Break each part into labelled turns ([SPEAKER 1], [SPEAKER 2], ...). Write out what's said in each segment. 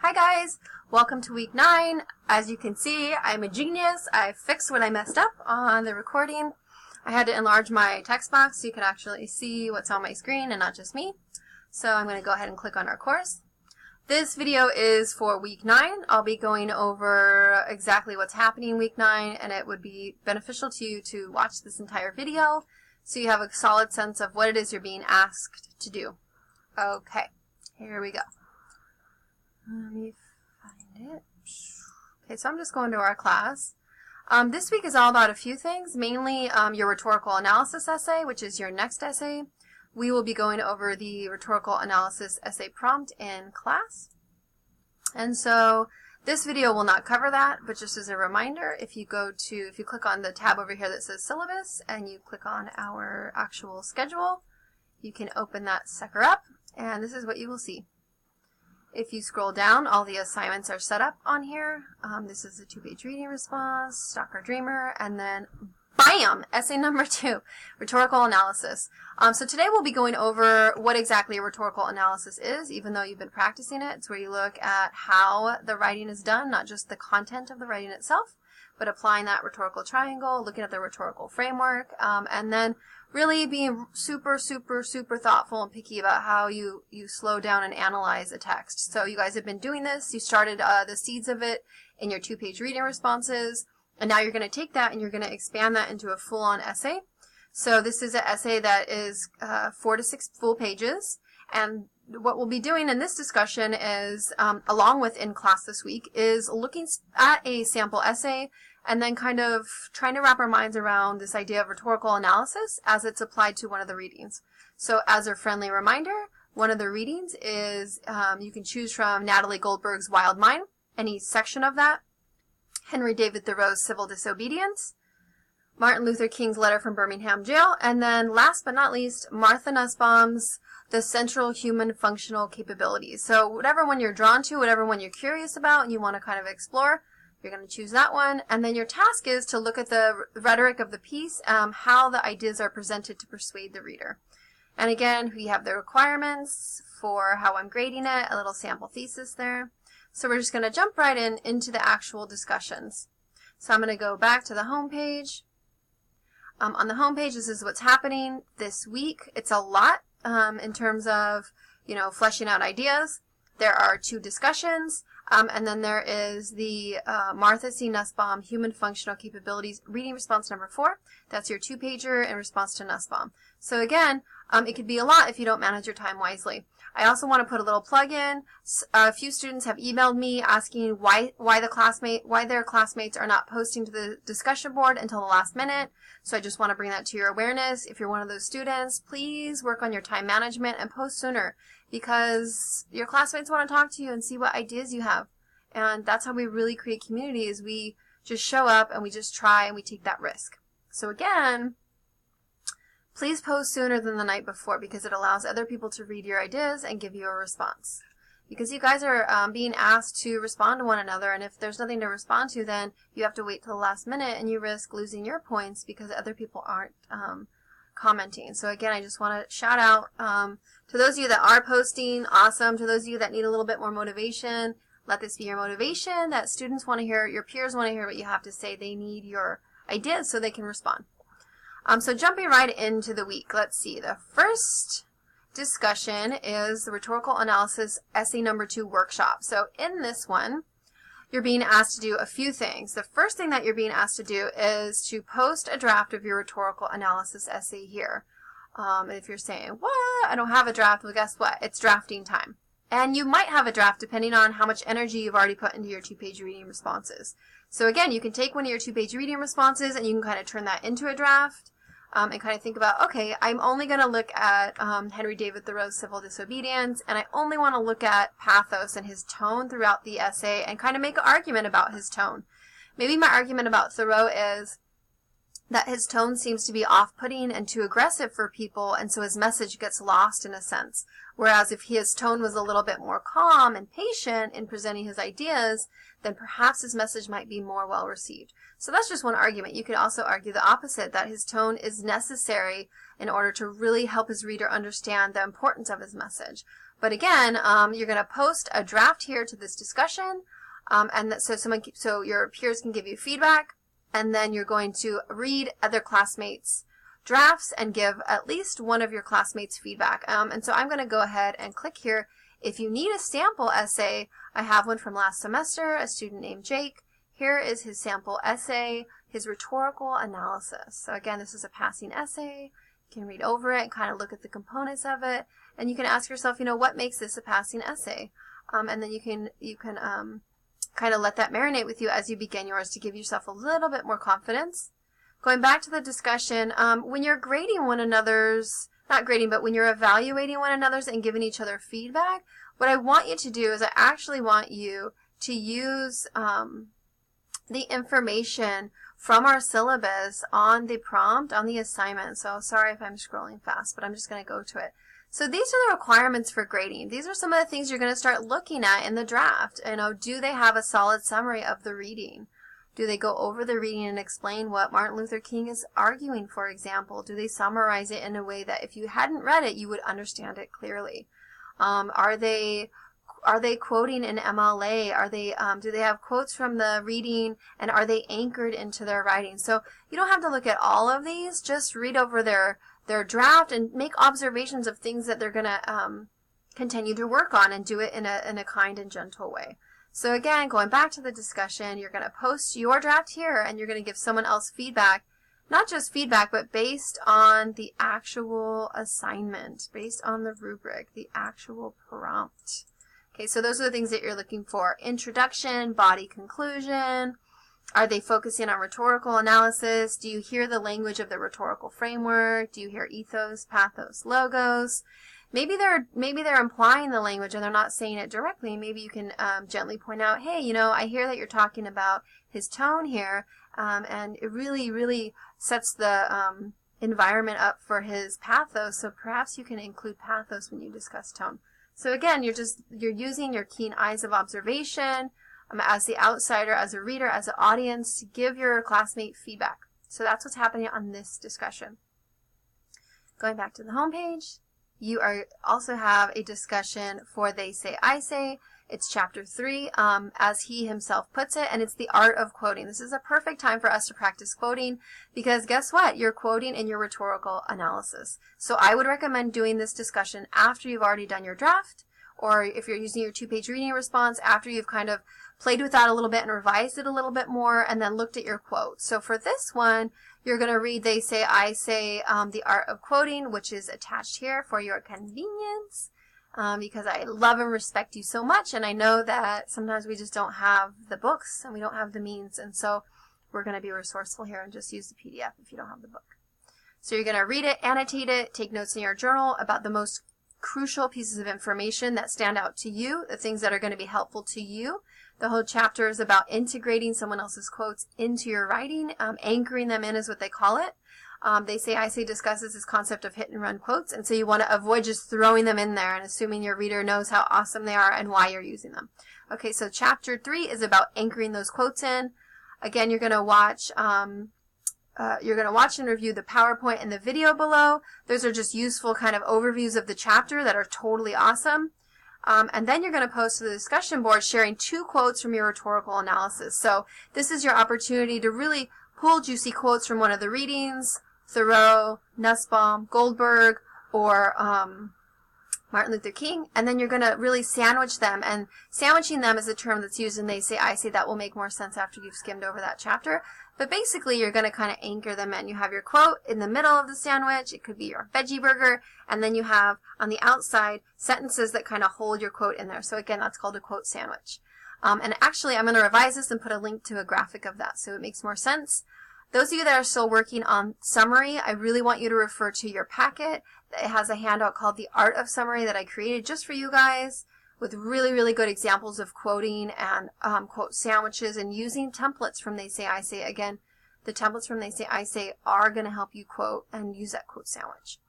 [SPEAKER 1] Hi guys, welcome to week 9. As you can see, I'm a genius. I fixed what I messed up on the recording. I had to enlarge my text box so you can actually see what's on my screen and not just me. So I'm going to go ahead and click on our course. This video is for week 9. I'll be going over exactly what's happening week 9, and it would be beneficial to you to watch this entire video so you have a solid sense of what it is you're being asked to do. Okay, here we go. Let me find it. Okay, so I'm just going to our class. This week is all about a few things, mainly your rhetorical analysis essay, which is your next essay. We will be going over the rhetorical analysis essay prompt in class. And so this video will not cover that, but just as a reminder, if you click on the tab over here that says Syllabus and you click on our actual schedule, you can open that sucker up, and this is what you will see. If you scroll down, all the assignments are set up on here. This is a 2-page reading response, Stalker Dreamer, and then BAM! Essay number 2, rhetorical analysis. So today we'll be going over what exactly a rhetorical analysis is, even though you've been practicing it. It's where you look at how the writing is done, not just the content of the writing itself, but applying that rhetorical triangle, looking at the rhetorical framework, and then really being super thoughtful and picky about how you slow down and analyze a text. So you guys have been doing this. You started the seeds of it in your 2-page reading responses, and now you're going to take that and you're going to expand that into a full-on essay. So this is an essay that is 4 to 6 full pages, and what we'll be doing in this discussion is, along with in class this week, is looking at a sample essay and then kind of trying to wrap our minds around this idea of rhetorical analysis as it's applied to one of the readings. So as a friendly reminder, one of the readings is, you can choose from Natalie Goldberg's Wild Mind, any section of that, Henry David Thoreau's Civil Disobedience, Martin Luther King's Letter from Birmingham Jail, and then last but not least, Martha Nussbaum's The Central Human Functional Capabilities. So whatever one you're drawn to, whatever one you're curious about and you want to kind of explore, you're going to choose that one. And then your task is to look at the rhetoric of the piece, how the ideas are presented to persuade the reader. And again, we have the requirements for how I'm grading it, a little sample thesis there. So we're just going to jump right into the actual discussions. So I'm going to go back to the home page. On the home page, this is what's happening this week. It's a lot in terms of, fleshing out ideas. There are 2 discussions, and then there is the Martha C. Nussbaum Human Functional Capabilities reading response number 4. That's your 2-pager in response to Nussbaum. So again, it could be a lot if you don't manage your time wisely. I also want to put a little plug in. A few students have emailed me asking why their classmates are not posting to the discussion board until the last minute. So I just want to bring that to your awareness. If you're one of those students, please work on your time management and post sooner, because your classmates want to talk to you and see what ideas you have. And that's how we really create community, is we just show up and we just try and we take that risk. So again, please post sooner than the night before, because it allows other people to read your ideas and give you a response. Because you guys are being asked to respond to one another, and if there's nothing to respond to, then you have to wait till the last minute and you risk losing your points because other people aren't commenting. So again, I just want to shout out to those of you that are posting, awesome. To those of you that need a little bit more motivation, let this be your motivation, that students want to hear, your peers want to hear what you have to say. They need your ideas so they can respond. So jumping right into the week, let's see. The first discussion is the rhetorical analysis essay number 2 workshop. So in this one, you're being asked to do a few things. The first thing that you're being asked to do is to post a draft of your rhetorical analysis essay here. If you're saying, what? I don't have a draft. Well, guess what? It's drafting time. And you might have a draft depending on how much energy you've already put into your 2-page reading responses. So again, you can take one of your 2-page reading responses and you can kind of turn that into a draft. And kind of think about, okay, I'm only going to look at Henry David Thoreau's Civil Disobedience, and I only want to look at pathos and his tone throughout the essay and kind of make an argument about his tone. Maybe my argument about Thoreau is that his tone seems to be off-putting and too aggressive for people, and so his message gets lost in a sense. Whereas if his tone was a little bit more calm and patient in presenting his ideas, then perhaps his message might be more well received. So that's just one argument. You could also argue the opposite, that his tone is necessary in order to really help his reader understand the importance of his message. But again, you're going to post a draft here to this discussion, and that, so your peers can give you feedback, and then you're going to read other classmates' drafts and give at least one of your classmates feedback. And so I'm going to go ahead and click here. If you need a sample essay, I have one from last semester, a student named Jake. Here is his sample essay, his rhetorical analysis. So again, this is a passing essay. You can read over it and kind of look at the components of it, and you can ask yourself, what makes this a passing essay? And then you can kind of let that marinate with you as you begin yours to give yourself a little bit more confidence. Going back to the discussion, when you're grading one another's, not grading, but when you're evaluating one another's and giving each other feedback, what I want you to do is I actually want you to use the information from our syllabus on the prompt, on the assignment. So sorry if I'm scrolling fast, but I'm just going to go to it. So these are the requirements for grading. These are some of the things you're going to start looking at in the draft. Do they have a solid summary of the reading? Do they go over the reading and explain what Martin Luther King is arguing, for example? Do they summarize it in a way that if you hadn't read it, you would understand it clearly? Are they quoting an MLA? Do they have quotes from the reading, and are they anchored into their writing? So you don't have to look at all of these. Just read over their draft and make observations of things that they're going to continue to work on, and do it in a kind and gentle way. So again, going back to the discussion, you're going to post your draft here, and you're going to give someone else feedback. Not just feedback, but based on the actual assignment, based on the rubric, the actual prompt. Okay, so those are the things that you're looking for. Introduction, body, conclusion. Are they focusing on rhetorical analysis? Do you hear the language of the rhetorical framework? Do you hear ethos, pathos, logos? Maybe they're implying the language and they're not saying it directly. Maybe you can gently point out, hey, I hear that you're talking about his tone here, and it really, really sets the environment up for his pathos. So perhaps you can include pathos when you discuss tone. So again, you're using your keen eyes of observation as the outsider, as a reader, as an audience, to give your classmate feedback. So that's what's happening on this discussion. Going back to the home page, you also have a discussion for They Say, I Say. It's chapter 3, as he himself puts it, and it's the art of quoting. This is a perfect time for us to practice quoting, because guess what? You're quoting in your rhetorical analysis. So I would recommend doing this discussion after you've already done your draft, or if you're using your 2-page reading response, after you've kind of played with that a little bit and revised it a little bit more, and then looked at your quote. So for this one, you're going to read They Say, I Say, the art of quoting, which is attached here for your convenience. Because I love and respect you so much, and I know that sometimes we just don't have the books and we don't have the means, and so we're going to be resourceful here and just use the PDF if you don't have the book. So you're going to read it, annotate it, take notes in your journal about the most crucial pieces of information that stand out to you, the things that are going to be helpful to you. The whole chapter is about integrating someone else's quotes into your writing. Anchoring them in is what they call it. They Say, I Say discusses this concept of hit and run quotes, and so you want to avoid just throwing them in there and assuming your reader knows how awesome they are and why you're using them. Okay, so chapter 3 is about anchoring those quotes in. Again, you're going to watch and review the PowerPoint and the video below. Those are just useful kind of overviews of the chapter that are totally awesome. And then you're going to post to the discussion board sharing 2 quotes from your rhetorical analysis. So this is your opportunity to really pull juicy quotes from one of the readings, Thoreau, Nussbaum, Goldberg, or Martin Luther King, and then you're going to really sandwich them, and sandwiching them is a term that's used in They Say, I Say. That will make more sense after you've skimmed over that chapter, but basically you're going to kind of anchor them in. You have your quote in the middle of the sandwich, it could be your veggie burger, and then you have on the outside sentences that kind of hold your quote in there. So again, that's called a quote sandwich. And actually I'm going to revise this and put a link to a graphic of that so it makes more sense. Those of you that are still working on summary, I really want you to refer to your packet. It has a handout called The Art of Summary that I created just for you guys with really, really good examples of quoting and quote sandwiches and using templates from They Say, I Say. Again, the templates from They Say, I Say are going to help you quote and use that quote sandwich.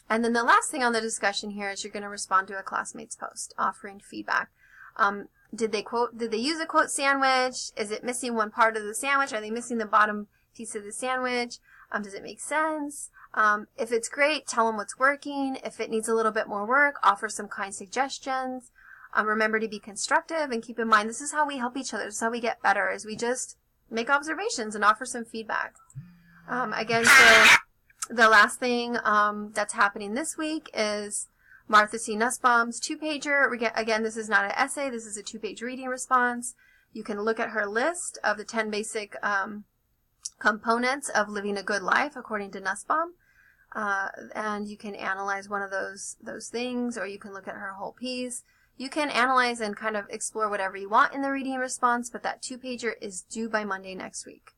[SPEAKER 1] And then the last thing on the discussion here is you're going to respond to a classmate's post offering feedback. Did they use a quote sandwich? Is it missing one part of the sandwich? Are they missing the bottom piece of the sandwich? Does it make sense? If it's great, tell them what's working. If it needs a little bit more work, offer some kind suggestions. Remember to be constructive and keep in mind this is how we help each other. This is how we get better, is we just make observations and offer some feedback. Again, so the last thing that's happening this week is Martha C. Nussbaum's 2-pager. Again, this is not an essay. This is a 2-page reading response. You can look at her list of the 10 basic components of living a good life according to Nussbaum. And you can analyze one of those things, or you can look at her whole piece. You can analyze and kind of explore whatever you want in the reading response, but that 2-pager is due by Monday next week.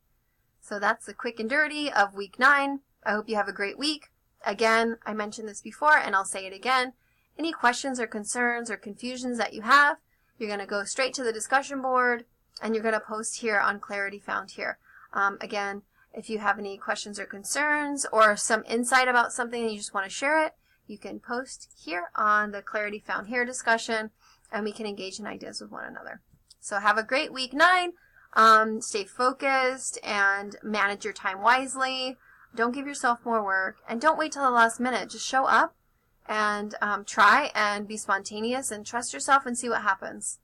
[SPEAKER 1] So that's the quick and dirty of week 9. I hope you have a great week. Again, I mentioned this before and I'll say it again. Any questions or concerns or confusions that you have, you're going to go straight to the discussion board and you're going to post here on Clarity Found Here. Again, if you have any questions or concerns or some insight about something and you just want to share it, you can post here on the Clarity Found Here discussion, and we can engage in ideas with one another. So have a great week 9. Stay focused and manage your time wisely. Don't give yourself more work, and don't wait till the last minute. Just show up and try and be spontaneous and trust yourself and see what happens.